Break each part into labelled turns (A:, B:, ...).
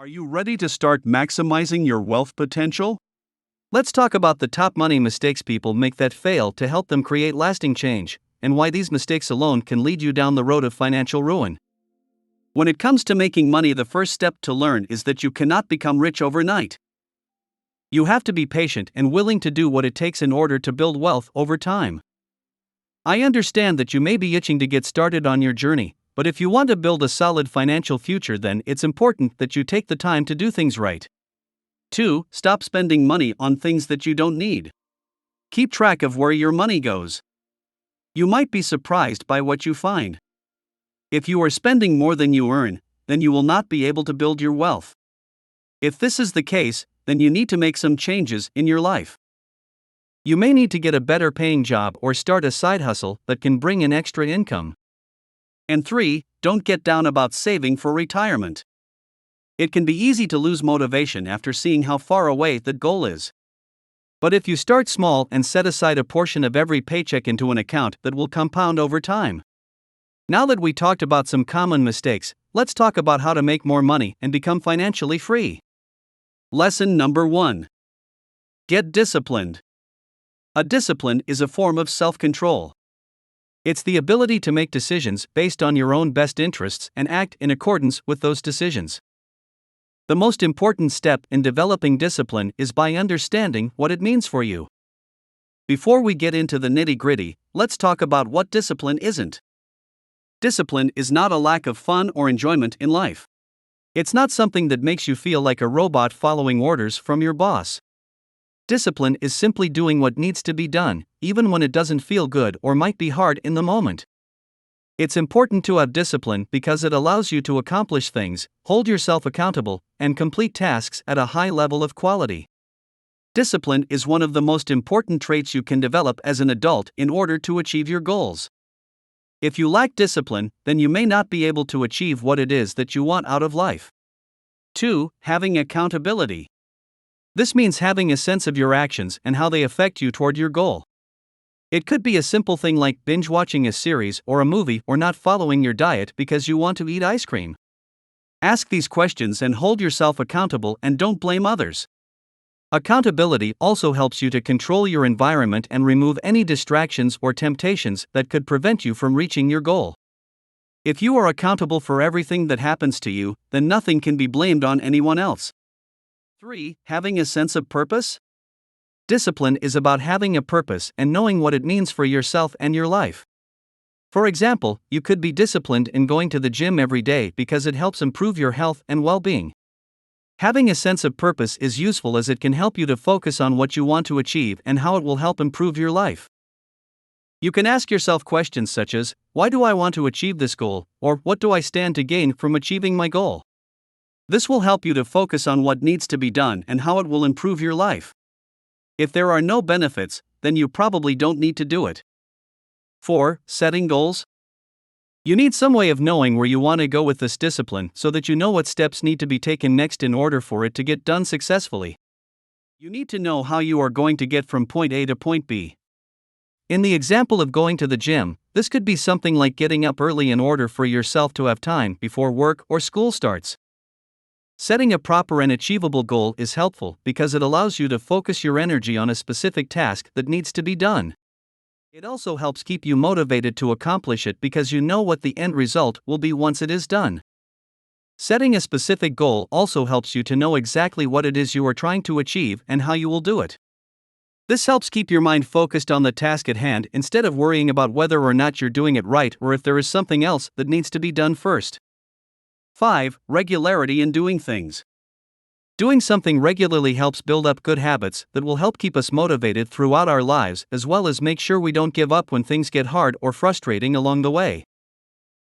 A: Are you ready to start maximizing your wealth potential? Let's talk about the top money mistakes people make that fail to help them create lasting change, and why these mistakes alone can lead you down the road of financial ruin. When it comes to making money, the first step to learn is that you cannot become rich overnight. You have to be patient and willing to do what it takes in order to build wealth over time. I understand that you may be itching to get started on your journey, but if you want to build a solid financial future, then it's important that you take the time to do things right. 2. Stop spending money on things that you don't need. Keep track of where your money goes. You might be surprised by what you find. If you are spending more than you earn, then you will not be able to build your wealth. If this is the case, then you need to make some changes in your life. You may need to get a better paying job or start a side hustle that can bring in extra income. And 3. Don't get down about saving for retirement. It can be easy to lose motivation after seeing how far away that goal is. But if you start small and set aside a portion of every paycheck into an account, that will compound over time. Now that we talked about some common mistakes, let's talk about how to make more money and become financially free. Lesson number 1. Get disciplined. A discipline is a form of self-control. It's the ability to make decisions based on your own best interests and act in accordance with those decisions. The most important step in developing discipline is by understanding what it means for you. Before we get into the nitty-gritty, let's talk about what discipline isn't. Discipline is not a lack of fun or enjoyment in life. It's not something that makes you feel like a robot following orders from your boss. Discipline is simply doing what needs to be done, even when it doesn't feel good or might be hard in the moment. It's important to have discipline because it allows you to accomplish things, hold yourself accountable, and complete tasks at a high level of quality. Discipline is one of the most important traits you can develop as an adult in order to achieve your goals. If you lack discipline, then you may not be able to achieve what it is that you want out of life. 2. Having accountability. This means having a sense of your actions and how they affect you toward your goal. It could be a simple thing like binge watching a series or a movie, or not following your diet because you want to eat ice cream. Ask these questions and hold yourself accountable, and don't blame others. Accountability also helps you to control your environment and remove any distractions or temptations that could prevent you from reaching your goal. If you are accountable for everything that happens to you, then nothing can be blamed on anyone else. 3. Having a sense of purpose. Discipline is about having a purpose and knowing what it means for yourself and your life. For example, you could be disciplined in going to the gym every day because it helps improve your health and well-being. Having a sense of purpose is useful as it can help you to focus on what you want to achieve and how it will help improve your life. You can ask yourself questions such as, why do I want to achieve this goal, or what do I stand to gain from achieving my goal? This will help you to focus on what needs to be done and how it will improve your life. If there are no benefits, then you probably don't need to do it. 4. Setting goals. You need some way of knowing where you want to go with this discipline so that you know what steps need to be taken next in order for it to get done successfully. You need to know how you are going to get from point A to point B. In the example of going to the gym, this could be something like getting up early in order for yourself to have time before work or school starts. Setting a proper and achievable goal is helpful because it allows you to focus your energy on a specific task that needs to be done. It also helps keep you motivated to accomplish it because you know what the end result will be once it is done. Setting a specific goal also helps you to know exactly what it is you are trying to achieve and how you will do it. This helps keep your mind focused on the task at hand instead of worrying about whether or not you're doing it right or if there is something else that needs to be done first. 5. Regularity in doing things. Doing something regularly helps build up good habits that will help keep us motivated throughout our lives, as well as make sure we don't give up when things get hard or frustrating along the way.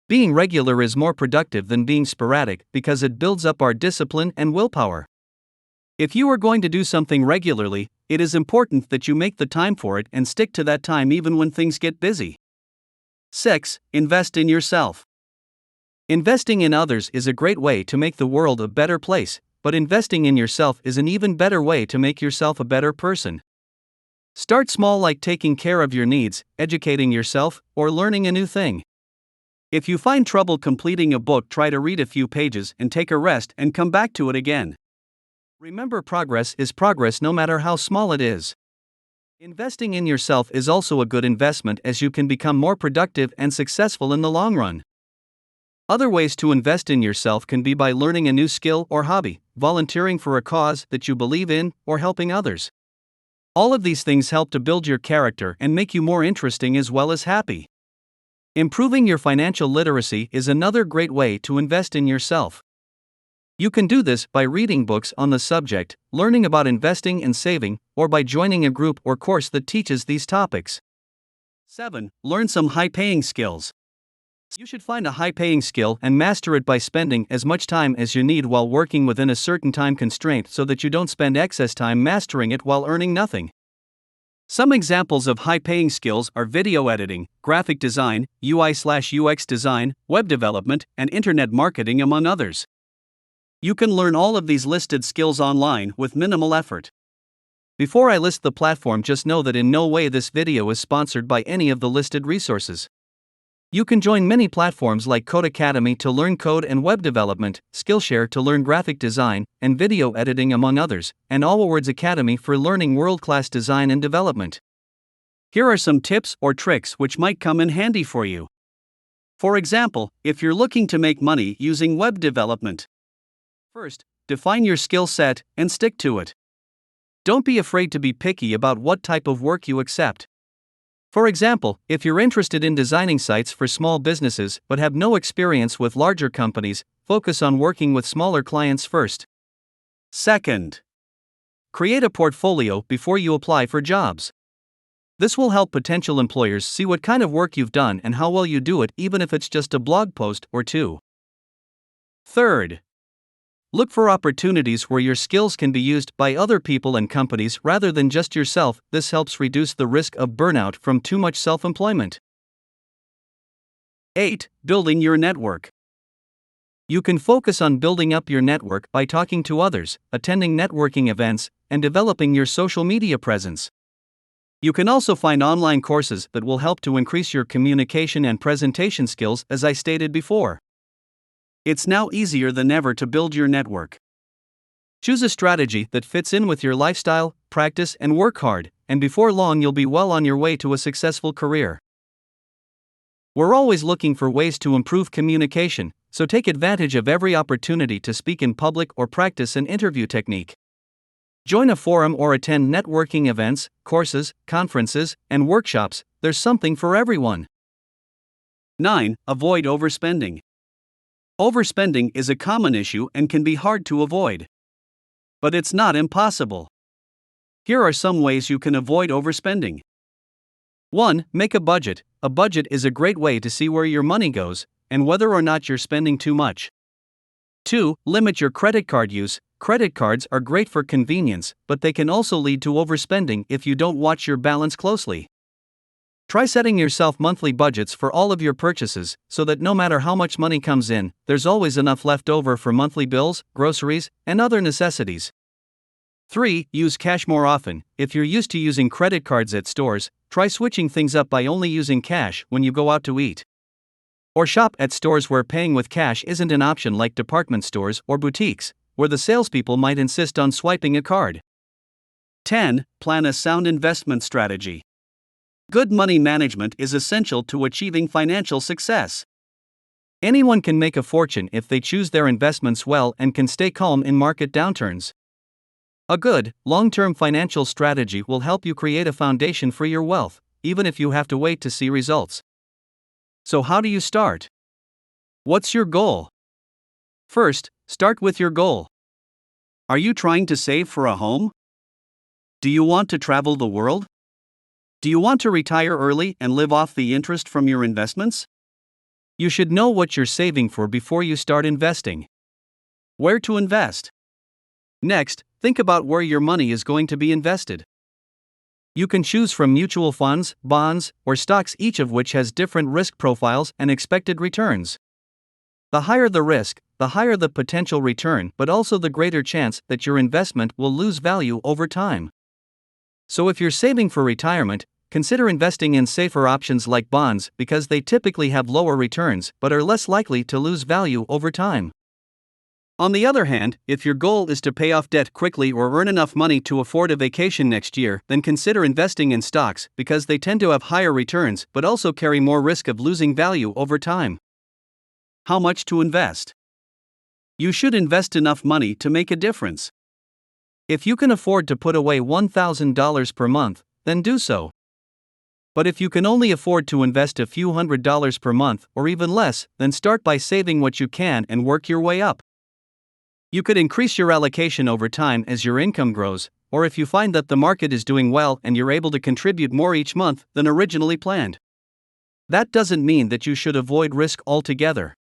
A: Being regular is more productive than being sporadic because it builds up our discipline and willpower. If you are going to do something regularly, it is important that you make the time for it and stick to that time even when things get busy. 6. Invest in yourself. Investing in others is a great way to make the world a better place, but investing in yourself is an even better way to make yourself a better person. Start small, like taking care of your needs, educating yourself, or learning a new thing. If you find trouble completing a book, try to read a few pages and take a rest and come back to it again. Remember, progress is progress no matter how small it is. Investing in yourself is also a good investment, as you can become more productive and successful in the long run. Other ways to invest in yourself can be by learning a new skill or hobby, volunteering for a cause that you believe in, or helping others. All of these things help to build your character and make you more interesting as well as happy. Improving your financial literacy is another great way to invest in yourself. You can do this by reading books on the subject, learning about investing and saving, or by joining a group or course that teaches these topics. 7. Learn some high-paying skills. You should find a high-paying skill and master it by spending as much time as you need while working within a certain time constraint, so that you don't spend excess time mastering it while earning nothing. Some examples of high-paying skills are video editing, graphic design, UI/UX design, web development, and internet marketing, among others. You can learn all of these listed skills online with minimal effort. Before I list the platform, just know that in no way this video is sponsored by any of the listed resources. You can join many platforms like Codecademy to learn code and web development, Skillshare to learn graphic design and video editing, among others, and AllWords Academy for learning world-class design and development. Here are some tips or tricks which might come in handy for you. For example, if you're looking to make money using web development. First, define your skill set and stick to it. Don't be afraid to be picky about what type of work you accept. For example, if you're interested in designing sites for small businesses but have no experience with larger companies, focus on working with smaller clients first. Second, create a portfolio before you apply for jobs. This will help potential employers see what kind of work you've done and how well you do it, even if it's just a blog post or two. Third, look for opportunities where your skills can be used by other people and companies rather than just yourself. This helps reduce the risk of burnout from too much self-employment. 8. Building your network. You can focus on building up your network by talking to others, attending networking events, and developing your social media presence. You can also find online courses that will help to increase your communication and presentation skills, as I stated before. It's now easier than ever to build your network. Choose a strategy that fits in with your lifestyle, practice, and work hard, and before long you'll be well on your way to a successful career. We're always looking for ways to improve communication, so take advantage of every opportunity to speak in public or practice an interview technique. Join a forum or attend networking events, courses, conferences, and workshops. There's something for everyone. 9. Avoid overspending. Overspending is a common issue and can be hard to avoid. But it's not impossible. Here are some ways you can avoid overspending. 1. Make a budget. A budget is a great way to see where your money goes and whether or not you're spending too much. 2. Limit your credit card use. Credit cards are great for convenience, but they can also lead to overspending if you don't watch your balance closely. Try setting yourself monthly budgets for all of your purchases, so that no matter how much money comes in, there's always enough left over for monthly bills, groceries, and other necessities. 3. Use cash more often. If you're used to using credit cards at stores, try switching things up by only using cash when you go out to eat. Or shop at stores where paying with cash isn't an option, like department stores or boutiques, where the salespeople might insist on swiping a card. 10. Plan a sound investment strategy. Good money management is essential to achieving financial success. Anyone can make a fortune if they choose their investments well and can stay calm in market downturns. A good, long-term financial strategy will help you create a foundation for your wealth, even if you have to wait to see results. So how do you start? What's your goal? First, start with your goal. Are you trying to save for a home? Do you want to travel the world? Do you want to retire early and live off the interest from your investments? You should know what you're saving for before you start investing. Where to invest? Next, think about where your money is going to be invested. You can choose from mutual funds, bonds, or stocks, each of which has different risk profiles and expected returns. The higher the risk, the higher the potential return, but also the greater chance that your investment will lose value over time. So if you're saving for retirement, consider investing in safer options like bonds because they typically have lower returns but are less likely to lose value over time. On the other hand, if your goal is to pay off debt quickly or earn enough money to afford a vacation next year, then consider investing in stocks because they tend to have higher returns but also carry more risk of losing value over time. How much to invest? You should invest enough money to make a difference. If you can afford to put away $1,000 per month, then do so. But if you can only afford to invest a few $100s per month or even less, then start by saving what you can and work your way up. You could increase your allocation over time as your income grows, or if you find that the market is doing well and you're able to contribute more each month than originally planned. That doesn't mean that you should avoid risk altogether.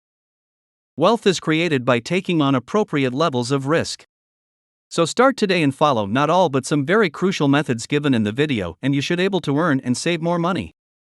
A: Wealth is created by taking on appropriate levels of risk. So start today and follow not all but some very crucial methods given in the video, and you should be able to earn and save more money.